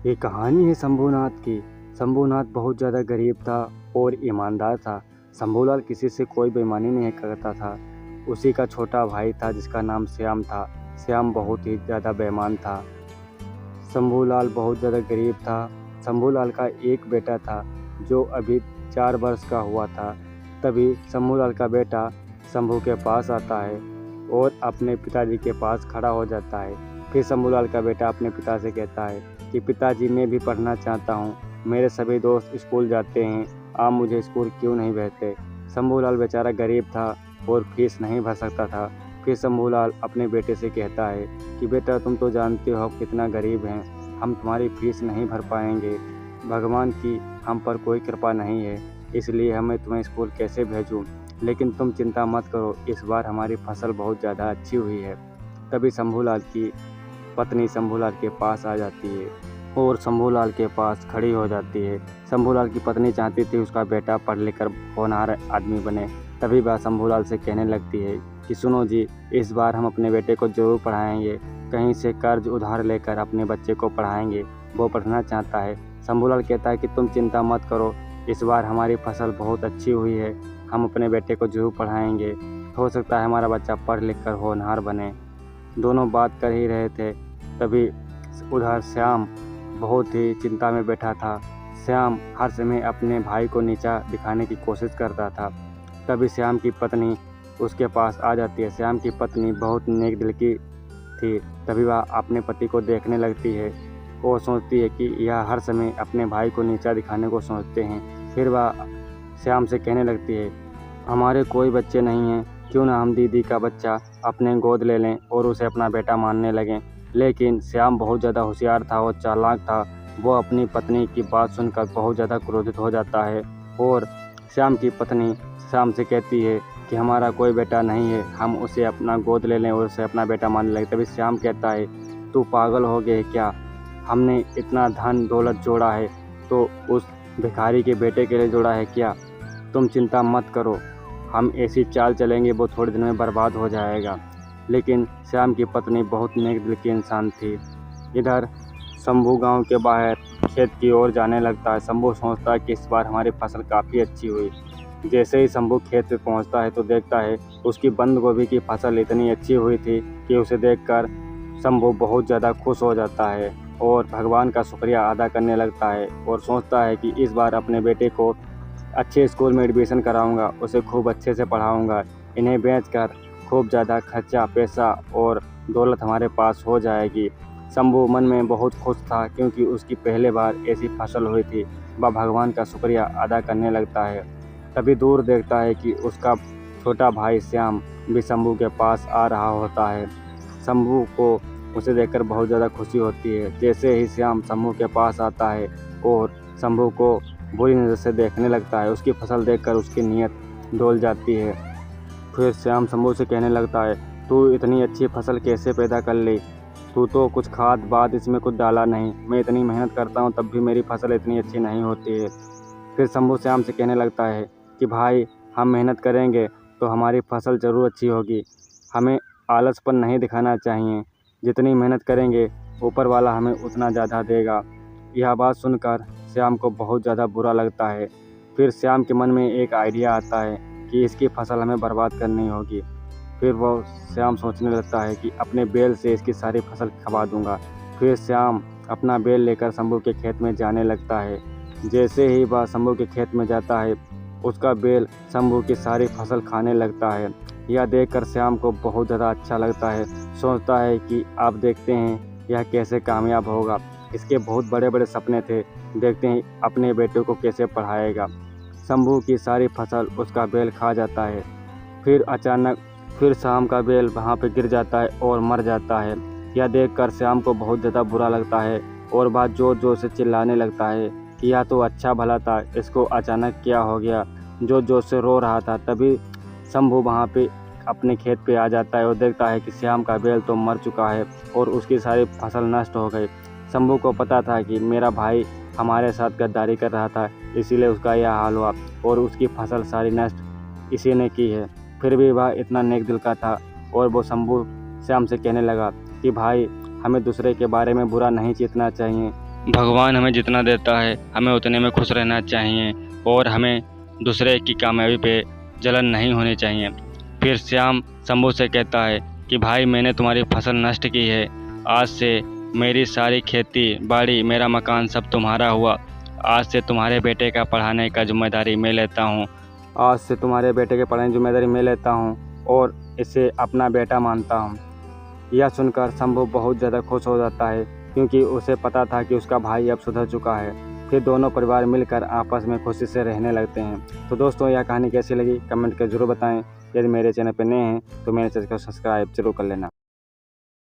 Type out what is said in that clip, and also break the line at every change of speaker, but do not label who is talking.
ये कहानी है शंभूनाथ की। शंभूनाथ बहुत ज़्यादा गरीब था और ईमानदार था। शंभूलाल किसी से कोई बेईमानी नहीं करता था। उसी का छोटा भाई था जिसका नाम श्याम था। श्याम बहुत ही ज़्यादा बेईमान था। शंभूलाल बहुत ज़्यादा गरीब था। शंभूलाल का एक बेटा था जो अभी 4 वर्ष का हुआ था। तभी शंभूलाल का बेटा शंभू के पास आता है और अपने पिताजी के पास खड़ा हो जाता है। फिर शंभूलाल का बेटा अपने पिता से कहता है कि पिताजी, मैं भी पढ़ना चाहता हूँ। मेरे सभी दोस्त स्कूल जाते हैं, आप मुझे स्कूल क्यों नहीं भेजते। शंभूलाल बेचारा गरीब था और फीस नहीं भर सकता था। फिर शंभूलाल अपने बेटे से कहता है कि बेटा, तुम तो जानते हो हम कितना गरीब हैं, हम तुम्हारी फीस नहीं भर पाएंगे। भगवान की हम पर कोई कृपा नहीं है, इसलिए हमें तुम्हें स्कूल कैसे भेजूं। लेकिन तुम चिंता मत करो, इस बार हमारी फसल बहुत ज़्यादा अच्छी हुई है। तभी शंभूलाल की पत्नी शंभूलाल के पास आ जाती है और शंभूलाल के पास खड़ी हो जाती है। शंभूलाल की पत्नी चाहती थी उसका बेटा पढ़ लिख कर होनहार आदमी बने। तभी वह शंभूलाल से कहने लगती है कि सुनो जी, इस बार हम अपने बेटे को ज़रूर पढ़ाएंगे। कहीं से कर्ज उधार लेकर अपने बच्चे को पढ़ाएंगे, वो पढ़ना चाहता है। शंभूलाल कहता है कि तुम चिंता मत करो, इस बार हमारी फसल बहुत अच्छी हुई है, हम अपने बेटे को ज़रूर पढ़ाएंगे। हो सकता है हमारा बच्चा पढ़ लिख कर होनहार बने। दोनों बात कर ही रहे थे, तभी उधर श्याम बहुत ही चिंता में बैठा था। श्याम हर समय अपने भाई को नीचा दिखाने की कोशिश करता था। तभी श्याम की पत्नी उसके पास आ जाती है। श्याम की पत्नी बहुत नेक दिल की थी। तभी वह अपने पति को देखने लगती है और सोचती है कि यह हर समय अपने भाई को नीचा दिखाने को सोचते हैं। फिर वह श्याम से कहने लगती है, हमारे कोई बच्चे नहीं हैं, क्यों ना हम दीदी का बच्चा अपने गोद ले लें और उसे अपना बेटा मानने लगें। लेकिन श्याम बहुत ज़्यादा होशियार था और चालाक था। वो अपनी पत्नी की बात सुनकर बहुत ज़्यादा क्रोधित हो जाता है और श्याम की पत्नी श्याम से कहती है कि हमारा कोई बेटा नहीं है, हम उसे अपना गोद ले लें और उसे अपना बेटा मानने लगे। तभी श्याम कहता है, तू पागल हो गए क्या? हमने इतना धन दौलत जोड़ा है तो उस भिखारी के बेटे के लिए जोड़ा है क्या? तुम चिंता मत करो, हम ऐसी चाल चलेंगे वो थोड़े दिन में बर्बाद हो जाएगा। लेकिन श्याम की पत्नी बहुत नेक दिल की इंसान थी। इधर शंभू गांव के बाहर खेत की ओर जाने लगता है। शंभू सोचता है कि इस बार हमारी फसल काफ़ी अच्छी हुई। जैसे ही शंभू खेत पे पहुंचता है तो देखता है उसकी बंद गोभी की फसल इतनी अच्छी हुई थी कि उसे देखकर शंभू बहुत ज़्यादा खुश हो जाता है और भगवान का शुक्रिया अदा करने लगता है और सोचता है कि इस बार अपने बेटे को अच्छे स्कूल में एडमिशन कराऊंगा, उसे खूब अच्छे से पढ़ाऊंगा। इन्हें बेचकर खूब ज़्यादा खर्चा पैसा और दौलत हमारे पास हो जाएगी। शंभू मन में बहुत खुश था क्योंकि उसकी पहले बार ऐसी फसल हुई थी। वह भगवान का शुक्रिया अदा करने लगता है। तभी दूर देखता है कि उसका छोटा भाई श्याम भी शंभू के पास आ रहा होता है। शंभू को उसे देखकर बहुत ज़्यादा खुशी होती है। जैसे ही श्याम शंभू के पास आता है और शंभू को बुरी नज़र से देखने लगता है, उसकी फसल देखकर उसकी नीयत डोल जाती है। फिर श्याम शंभू से कहने लगता है, तू इतनी अच्छी फसल कैसे पैदा कर ली? तू तो कुछ खाद बाद इसमें कुछ डाला नहीं। मैं इतनी मेहनत करता हूँ तब भी मेरी फसल इतनी अच्छी नहीं होती है। फिर शंभू श्याम से कहने लगता है कि भाई, हम मेहनत करेंगे तो हमारी फसल ज़रूर अच्छी होगी। हमें आलसपन नहीं दिखाना चाहिए। जितनी मेहनत करेंगे ऊपर वाला हमें उतना ज़्यादा देगा। यह बात सुनकर श्याम को बहुत ज़्यादा बुरा लगता है। फिर श्याम के मन में एक आइडिया आता है कि इसकी फसल हमें बर्बाद करनी होगी। फिर वो श्याम सोचने लगता है कि अपने बैल से इसकी सारी फसल खपा दूंगा। फिर श्याम अपना बैल लेकर शंभू के खेत में जाने लगता है। जैसे ही वह शंभू के खेत में जाता है, उसका बैल शंभू की सारी फसल खाने लगता है। यह देखकर श्याम को बहुत ज़्यादा अच्छा लगता है। सोचता है कि अब देखते हैं यह कैसे कामयाब होगा। इसके बहुत बड़े बड़े सपने थे, देखते हैं अपने बेटे को कैसे पढ़ाएगा। शंभू की सारी फसल उसका बैल खा जाता है। फिर अचानक श्याम का बैल वहाँ पे गिर जाता है और मर जाता है। यह देखकर श्याम को बहुत ज़्यादा बुरा लगता है और वह जोर जोर से चिल्लाने लगता है कि यह तो अच्छा भला था, इसको अचानक क्या हो गया। जोर जोर से रो रहा था। तभी शंभू वहाँ पे अपने खेत पे आ जाता है और देखता है कि श्याम का बैल तो मर चुका है और उसकी सारी फसल नष्ट हो गई। शंभू को पता था कि मेरा भाई हमारे साथ गद्दारी कर रहा था, इसीलिए उसका यह हाल हुआ और उसकी फसल सारी नष्ट इसी ने की है। फिर भी वह इतना नेक दिल का था और वो शंभू श्याम से कहने लगा कि भाई, हमें दूसरे के बारे में बुरा नहीं चिंतना चाहिए। भगवान हमें जितना देता है हमें उतने में खुश रहना चाहिए और हमें दूसरे की कामयाबी पे जलन नहीं होनी चाहिए। फिर श्याम शंभू से कहता है कि भाई मैंने तुम्हारी फसल नष्ट की है, आज से मेरी सारी खेती बाड़ी मेरा मकान सब तुम्हारा हुआ। आज से तुम्हारे बेटे का पढ़ाने का जिम्मेदारी मैं लेता हूँ। आज से तुम्हारे बेटे के पढ़ाने की जिम्मेदारी मैं लेता हूँ और इसे अपना बेटा मानता हूँ। यह सुनकर शंभू बहुत ज़्यादा खुश हो जाता है क्योंकि उसे पता था कि उसका भाई अब सुधर चुका है। फिर दोनों परिवार मिलकर आपस में खुशी से रहने लगते हैं। तो दोस्तों यह कहानी कैसी लगी कमेंट कर जरूर बताएं। यदि मेरे चैनल पर नए हैं तो मेरे चैनल को सब्सक्राइब जरूर कर लेना।